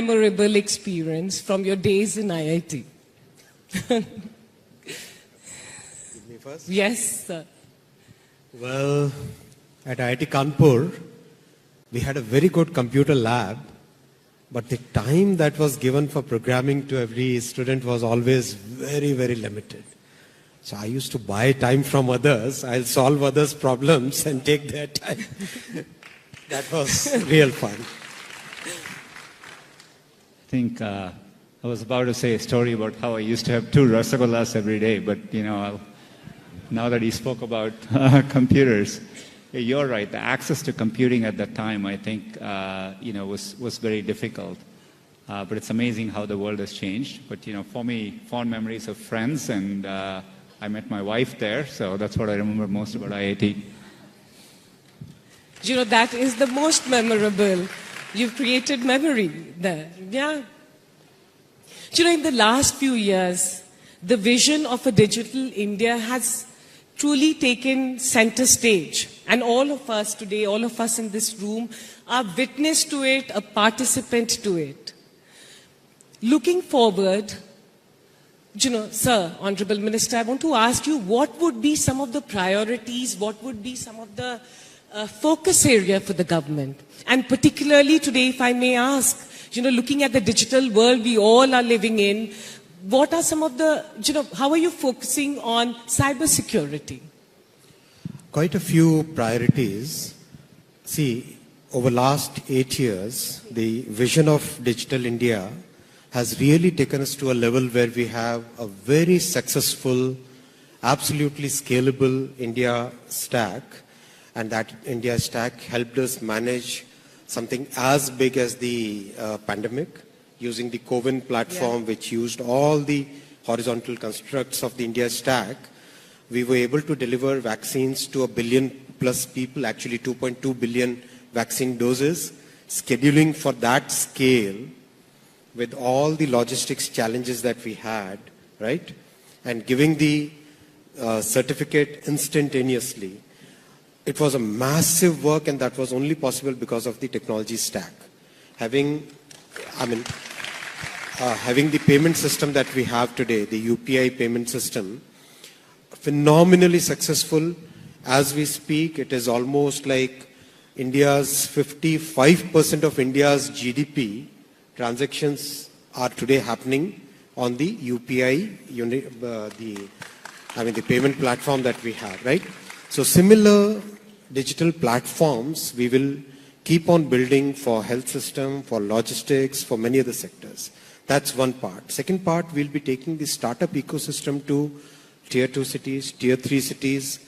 memorable experience from your days in IIT? Me first? Yes, sir. Well, at IIT Kanpur, we had a very good computer lab, but the time that was given for programming to every student was always very, very limited. So I used to buy time from others. I'll solve others' problems and take their time. That was real fun. I think I was about to say a story about how I used to have 2 rasagollas every day, but now that he spoke about computers, you're right. The access to computing at that time, I think, was very difficult. But it's amazing how the world has changed. But for me, fond memories of friends, and I met my wife there, so that's what I remember most about IIT. That is the most memorable. You've created memory there. Yeah. In the last few years, the vision of a digital India has truly taken center stage. And all of us today, all of us in this room, are witness to it, a participant to it. Looking forward, Sir, Honorable Minister, I want to ask you, what would be some of the priorities, what would be some of the focus area for the government? And particularly today, if I may ask, looking at the digital world we all are living in, what are some of the, how are you focusing on cyber security? Quite a few priorities. See, over last 8 years, the vision of Digital India has really taken us to a level where we have a very successful, absolutely scalable India stack. And that India stack helped us manage something as big as the pandemic, using the CoWIN platform, which used all the horizontal constructs of the India stack. We were able to deliver vaccines to 1 billion plus people, actually 2.2 billion vaccine doses. Scheduling for that scale with all the logistics challenges that we had, right? And giving the certificate instantaneously. It was a massive work, and that was only possible because of the technology stack. Having the payment system that we have today, the UPI payment system, phenomenally successful. As we speak, it is almost like India's 55% of India's GDP transactions are today happening on the UPI, the payment platform that we have, right? So similar digital platforms we will keep on building for health system, for logistics, for many other sectors. That's one part. Second part, we'll be taking the startup ecosystem to tier 2 cities, tier 3 cities.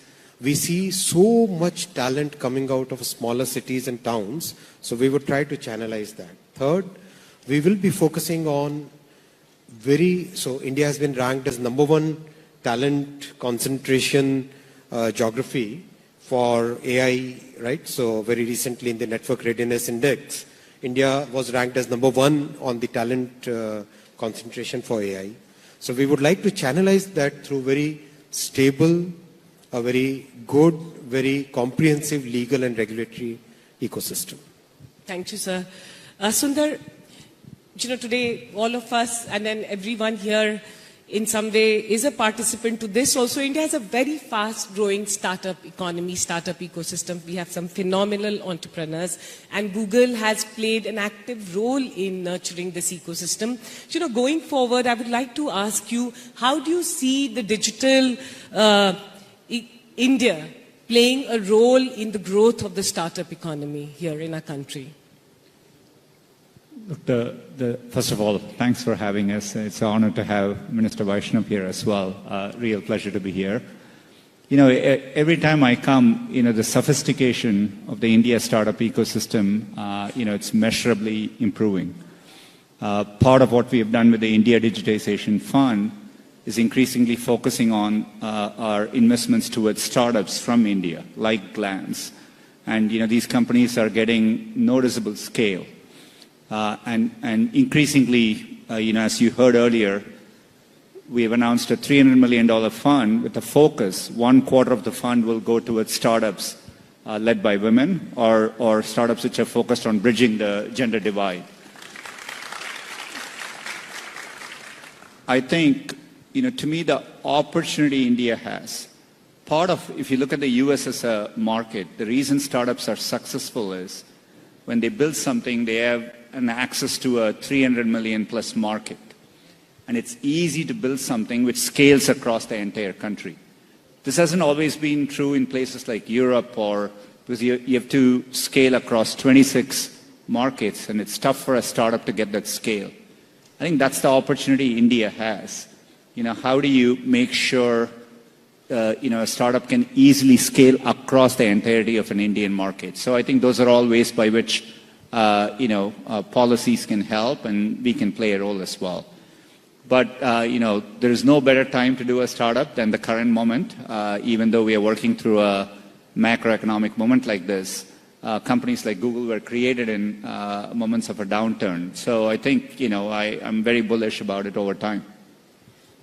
We see so much talent coming out of smaller cities and towns, so we would try to channelize that. Third, we will be focusing on so India has been ranked as #1 talent concentration geography for AI, right? So very recently in the Network Readiness Index, India was ranked as #1 on the talent concentration for AI. So we would like to channelize that through very stable, a very good, very comprehensive legal and regulatory ecosystem. Thank you, sir. Sundar, today all of us and then everyone here in some way is a participant to this. Also, India has a very fast-growing startup economy, startup ecosystem. We have some phenomenal entrepreneurs, and Google has played an active role in nurturing this ecosystem. Going forward, I would like to ask you, how do you see the digital India playing a role in the growth of the startup economy here in our country? First of all, thanks for having us. It's an honor to have Minister Vaishnav here as well. Real pleasure to be here. Every time I come, the sophistication of the India startup ecosystem, it's measurably improving. Part of what we have done with the India Digitization Fund is increasingly focusing on our investments towards startups from India, like Glance. And, these companies are getting noticeable scale. And increasingly, as you heard earlier, we have announced a $300 million fund with a focus. 1/4 of the fund will go towards startups led by women or startups which are focused on bridging the gender divide. I think, to me, the opportunity India has, part of, if you look at the US as a market, the reason startups are successful is when they build something, they have an access to a 300 million plus market. And it's easy to build something which scales across the entire country. This hasn't always been true in places like Europe, or because you have to scale across 26 markets, and it's tough for a startup to get that scale. I think that's the opportunity India has. How do you make sure a startup can easily scale across the entirety of an Indian market? So I think those are all ways by which policies can help, and we can play a role as well. But there is no better time to do a startup than the current moment. Even though we are working through a macroeconomic moment like this, companies like Google were created in moments of a downturn. So I think I'm very bullish about it over time.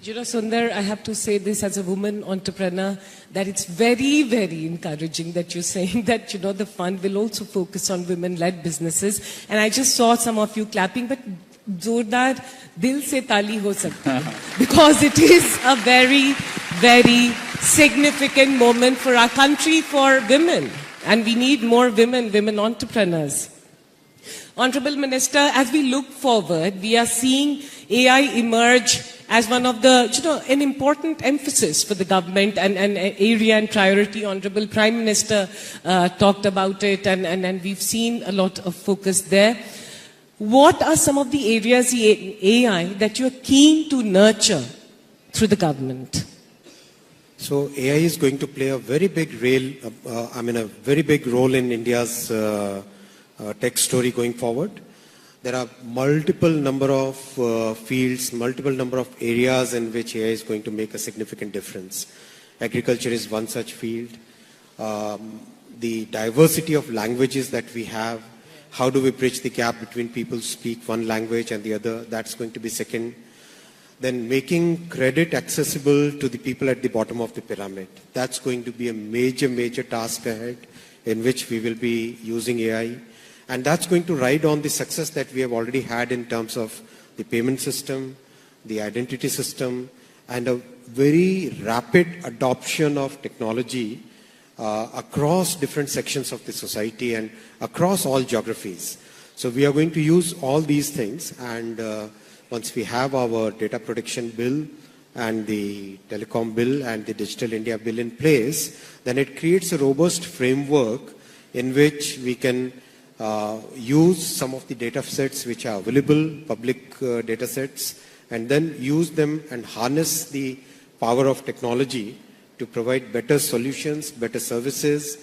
Sundar, I have to say this as a woman entrepreneur, that it's very, very encouraging that you're saying that, the fund will also focus on women-led businesses. And I just saw some of you clapping, but Zordar, dil se tali ho sakti hai. Because it is a very, very significant moment for our country, for women. And we need more women entrepreneurs. Honorable Minister, as we look forward, we are seeing AI emerge as one of the, an important emphasis for the government and area and priority. Honorable Prime Minister talked about it, and we've seen a lot of focus there. What are some of the areas in AI that you're keen to nurture through the government? So AI is going to play a very big role in India's tech story going forward. There are multiple number of fields, multiple number of areas in which AI is going to make a significant difference. Agriculture is one such field. The diversity of languages that we have, how do we bridge the gap between people who speak one language and the other, that's going to be second. Then making credit accessible to the people at the bottom of the pyramid. That's going to be a major, major task ahead in which we will be using AI. And that's going to ride on the success that we have already had in terms of the payment system, the identity system, and a very rapid adoption of technology across different sections of the society and across all geographies. So we are going to use all these things, and once we have our data protection bill and the telecom bill and the Digital India bill in place, then it creates a robust framework in which we can use some of the data sets which are available, public data sets, and then use them and harness the power of technology to provide better solutions, better services.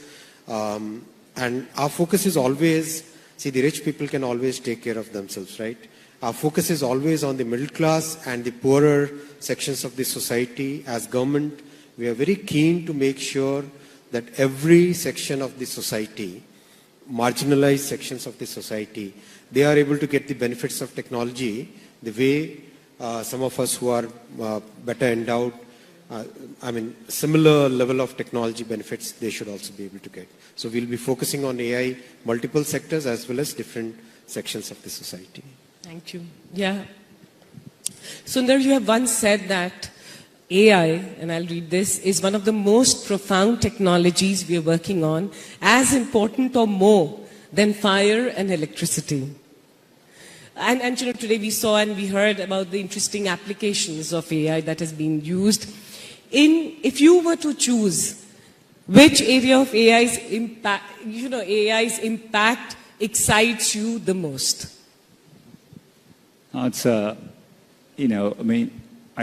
And our focus is always, see, the rich people can always take care of themselves, right? Our focus is always on the middle class and the poorer sections of the society. As government, we are very keen to make sure that every section of the society, marginalized sections of the society, they are able to get the benefits of technology the way some of us who are better endowed, similar level of technology benefits, they should also be able to get. So we'll be focusing on AI, multiple sectors as well as different sections of the society. Thank you. Yeah. Sundar, you have once said that AI, and I'll read this, is one of the most profound technologies we are working on, as important or more than fire and electricity. And today we saw and we heard about the interesting applications of AI that has been used. If you were to choose which area of AI's impact excites you the most? I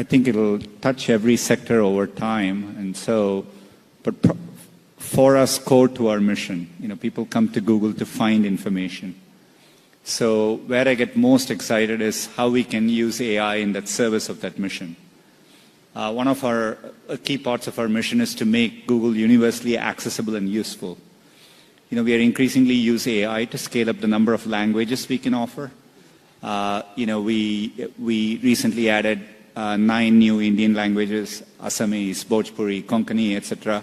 think it'll touch every sector over time. And so, but for us, core to our mission, people come to Google to find information. So where I get most excited is how we can use AI in that service of that mission. One of our key parts of our mission is to make Google universally accessible and useful. We are increasingly use AI to scale up the number of languages we can offer. We recently added 9 new Indian languages, Assamese, Bhojpuri, Konkani, etc.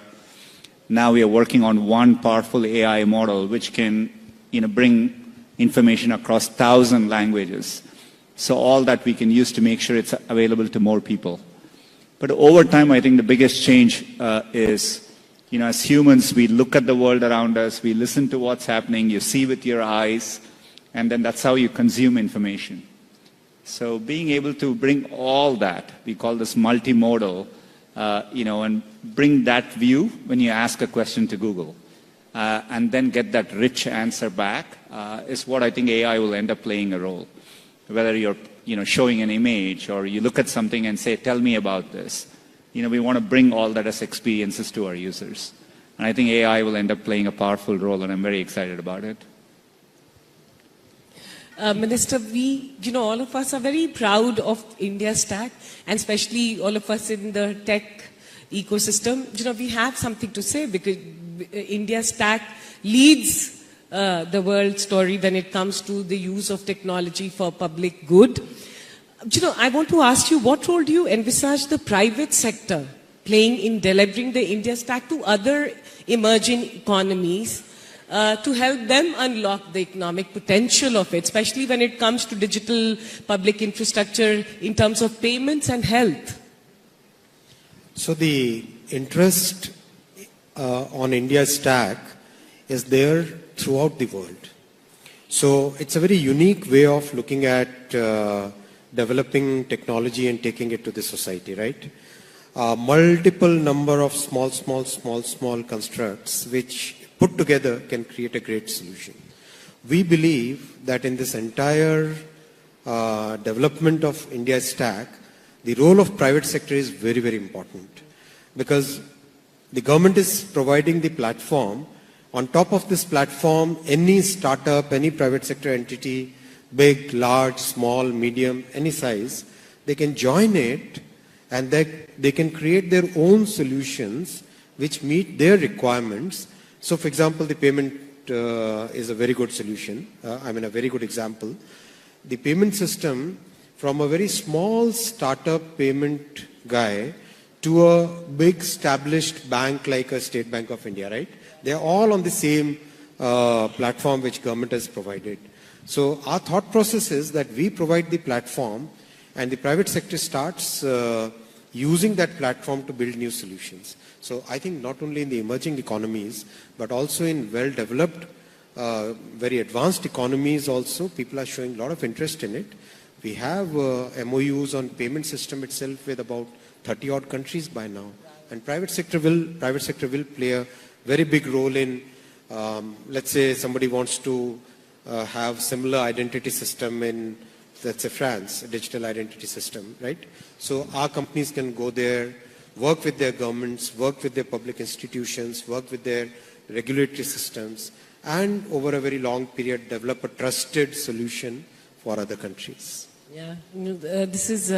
Now we are working on one powerful AI model which can, bring information across 1,000 languages. So all that we can use to make sure it's available to more people. But over time, I think the biggest change is, as humans, we look at the world around us, we listen to what's happening, you see with your eyes, and then that's how you consume information. So being able to bring all that, we call this multimodal, and bring that view when you ask a question to Google, and then get that rich answer back, is what I think AI will end up playing a role. Whether you're showing an image or you look at something and say, tell me about this. We want to bring all that as experiences to our users. And I think AI will end up playing a powerful role, and I'm very excited about it. Minister, all of us are very proud of India Stack, and especially all of us in the tech ecosystem. We have something to say because India Stack leads the world story when it comes to the use of technology for public good. I want to ask you, what role do you envisage the private sector playing in delivering the India Stack to other emerging economies to help them unlock the economic potential of it, especially when it comes to digital public infrastructure in terms of payments and health? So the interest on India Stack is there throughout the world. So it's a very unique way of looking at developing technology and taking it to the society, right? Multiple number of small constructs which put together can create a great solution. We believe that in this entire development of India Stack, the role of private sector is very, very important, because the government is providing the platform. On top of this platform, any startup, any private sector entity, big, large, small, medium, any size, they can join it and they can create their own solutions which meet their requirements. So for example, the payment is a very good solution. a very good example. The payment system, from a very small startup payment guy to a big established bank like a State Bank of India, right? They are all on the same platform which government has provided. So our thought process is that we provide the platform and the private sector starts using that platform to build new solutions. So I think not only in the emerging economies, but also in well-developed, very advanced economies also, people are showing a lot of interest in it. We have MOUs on payment system itself with about 30 odd countries by now. And private sector will play a very big role in, let's say somebody wants to have similar identity system in, let's say France, a digital identity system, right? So our companies can go there, work with their governments, work with their public institutions, work with their regulatory systems, and over a very long period develop a trusted solution for other countries. Yeah, this is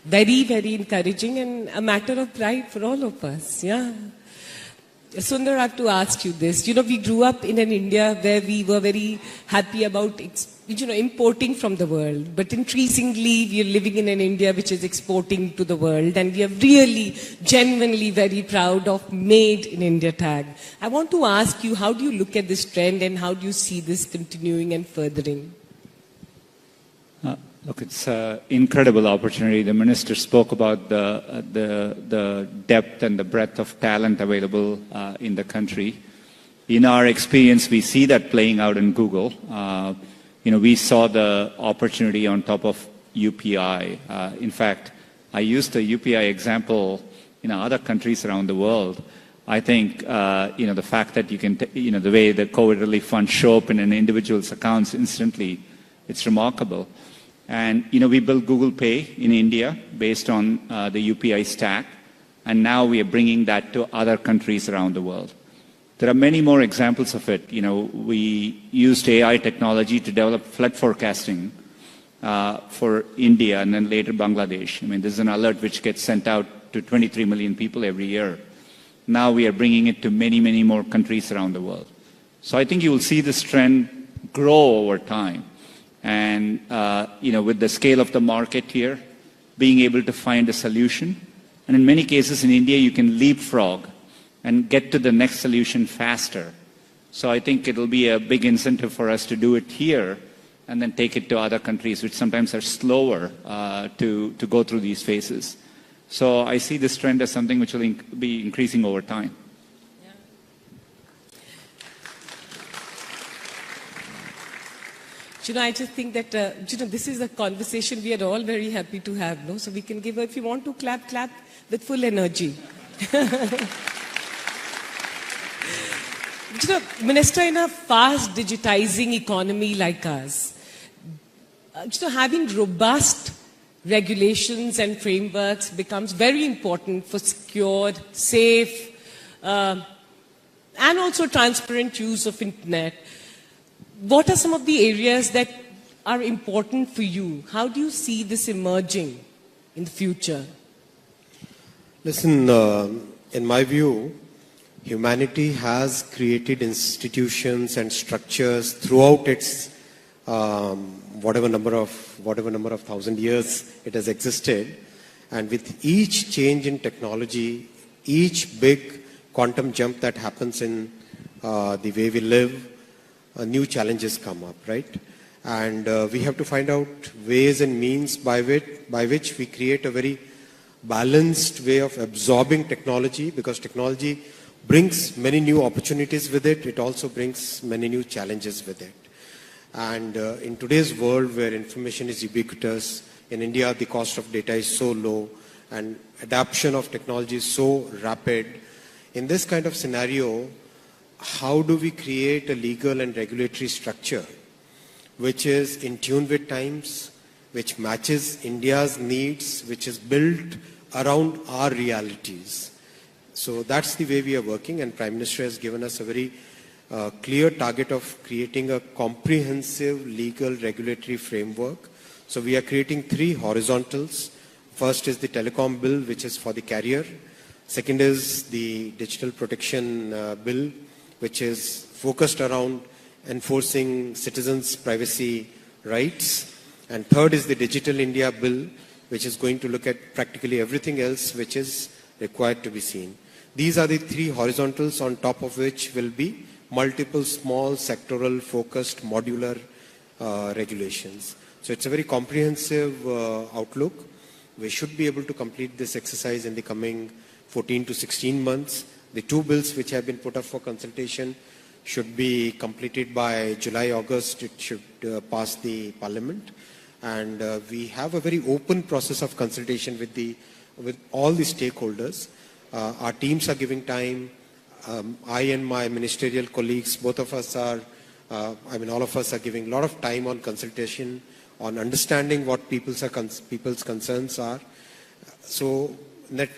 very, very encouraging and a matter of pride for all of us. Yeah. Sundar, I have to ask you this. We grew up in an India where we were very happy about importing from the world. But increasingly, we are living in an India which is exporting to the world. And we are really, genuinely very proud of Made in India tag. I want to ask you, how do you look at this trend and how do you see this continuing and furthering? Look, it's an incredible opportunity. The minister spoke about the depth and the breadth of talent available in the country. In our experience, we see that playing out in Google. We saw the opportunity on top of UPI. In fact, I used the UPI example in other countries around the world. I think, the fact that you can, the way the COVID relief funds show up in an individual's accounts instantly, it's remarkable. And, we built Google Pay in India based on the UPI stack. And now we are bringing that to other countries around the world. There are many more examples of it. We used AI technology to develop flood forecasting for India and then later Bangladesh. This is an alert which gets sent out to 23 million people every year. Now we are bringing it to many, many more countries around the world. So I think you will see this trend grow over time. And, with the scale of the market here, being able to find a solution. And in many cases in India, you can leapfrog and get to the next solution faster. So I think it'll be a big incentive for us to do it here and then take it to other countries, which sometimes are slower to go through these phases. So I see this trend as something which will be increasing over time. I just think that, this is a conversation we are all very happy to have, no? So we can give her, if you want to clap, clap with full energy. Minister, in a fast digitizing economy like ours, having robust regulations and frameworks becomes very important for secured, safe, and also transparent use of internet. What are some of the areas that are important for you? How do you see this emerging in the future? Listen, in my view, humanity has created institutions and structures throughout its whatever number of 1,000 years it has existed, and with each change in technology, each big quantum jump that happens in the way we live, new challenges come up, right? And we have to find out ways and means by which we create a very balanced way of absorbing technology, because technology brings many new opportunities with it. It also brings many new challenges with it. And in today's world where information is ubiquitous, in India the cost of data is so low and adoption of technology is so rapid. In this kind of scenario, how do we create a legal and regulatory structure which is in tune with times, which matches India's needs, which is built around our realities? So that's the way we are working, and Prime Minister has given us a very clear target of creating a comprehensive legal regulatory framework. So we are creating 3 horizontals. First is the telecom bill, which is for the carrier. Second is the digital protection bill, which is focused around enforcing citizens' privacy rights. And third is the Digital India bill, which is going to look at practically everything else which is required to be seen. These are the 3 horizontals, on top of which will be multiple small sectoral focused modular regulations. So it's a very comprehensive outlook. We should be able to complete this exercise in the coming 14 to 16 months. The 2 bills which have been put up for consultation should be completed by July, August. It should pass the Parliament. And we have a very open process of consultation with all the stakeholders. Our teams are giving time. I and my ministerial colleagues, both of us are, all of us are giving a lot of time on consultation, on understanding what people's concerns are. So net,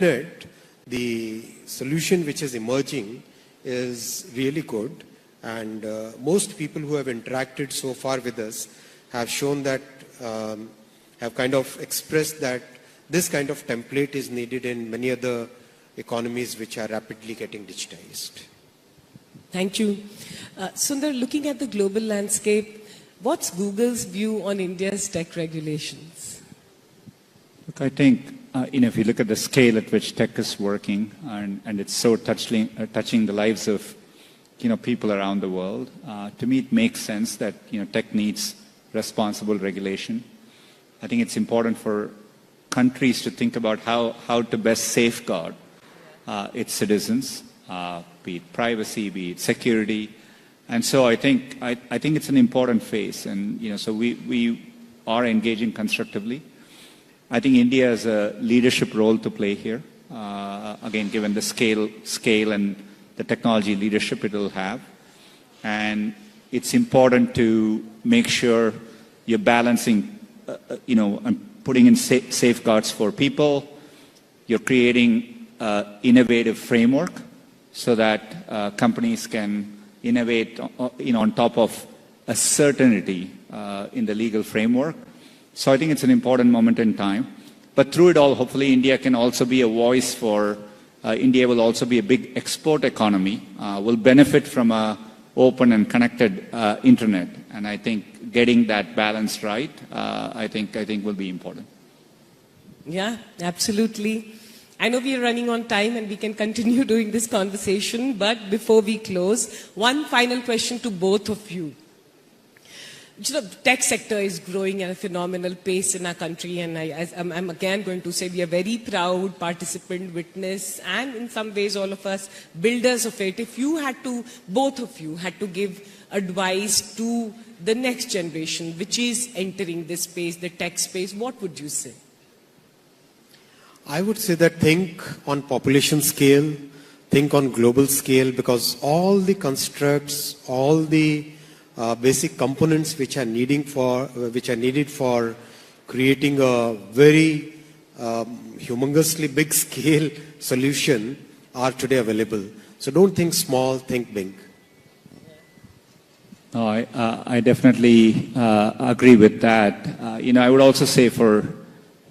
the solution which is emerging is really good. And most people who have interacted so far with us have shown that, have kind of expressed that this kind of template is needed in many other economies which are rapidly getting digitized. Thank you. Sundar, looking at the global landscape, what's Google's view on India's tech regulations? Look, I think, if you look at the scale at which tech is working, and it's so touching the lives of, people around the world, to me it makes sense that, tech needs responsible regulation. I think it's important for countries to think about how to best safeguard its citizens, be it privacy, be it security. And so I think it's an important phase, and so we are engaging constructively. I think India has a leadership role to play here. Again, given the scale and the technology leadership it will have, and it's important to make sure you're balancing, and putting in safeguards for people. You're creating innovative framework so that companies can innovate, on top of a certainty in the legal framework. So I think it's an important moment in time. But through it all, hopefully India can also be a voice for, India will also be a big export economy, will benefit from a open and connected internet. And I think getting that balance right, I think will be important. Yeah, absolutely. I know we are running on time and we can continue doing this conversation, but before we close, one final question to both of you. tech sector is growing at a phenomenal pace in our country, and I'm again going to say we are very proud participant, witness, and in some ways all of us builders of it. If you had to, both of you had to give advice to the next generation which is entering this space, the tech space, what would you say? I would say that think on population scale, think on global scale, because all the constructs, all the basic components which are needed for creating a very humongously big scale solution are today available. So don't think small, think big. No, I definitely agree with that. I would also say for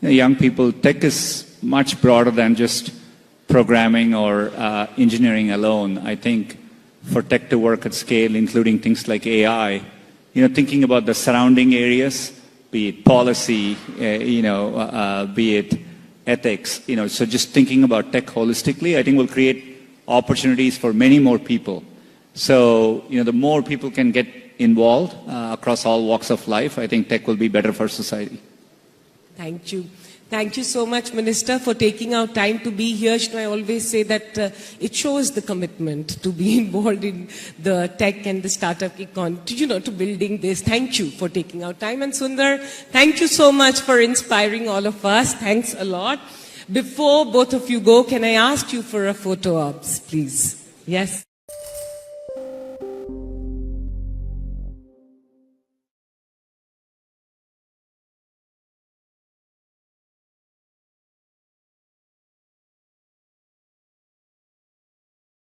young people, tech is much broader than just programming or engineering alone. I think for tech to work at scale, including things like AI, thinking about the surrounding areas, be it policy, be it ethics, so just thinking about tech holistically, I think will create opportunities for many more people. So, the more people can get involved across all walks of life, I think tech will be better for society. Thank you. Thank you so much, Minister, for taking out time to be here. I always say that it shows the commitment to be involved in the tech and the startup econ, to building this. Thank you for taking out time. And Sundar, thank you so much for inspiring all of us. Thanks a lot. Before both of you go, can I ask you for a photo ops, please? Yes.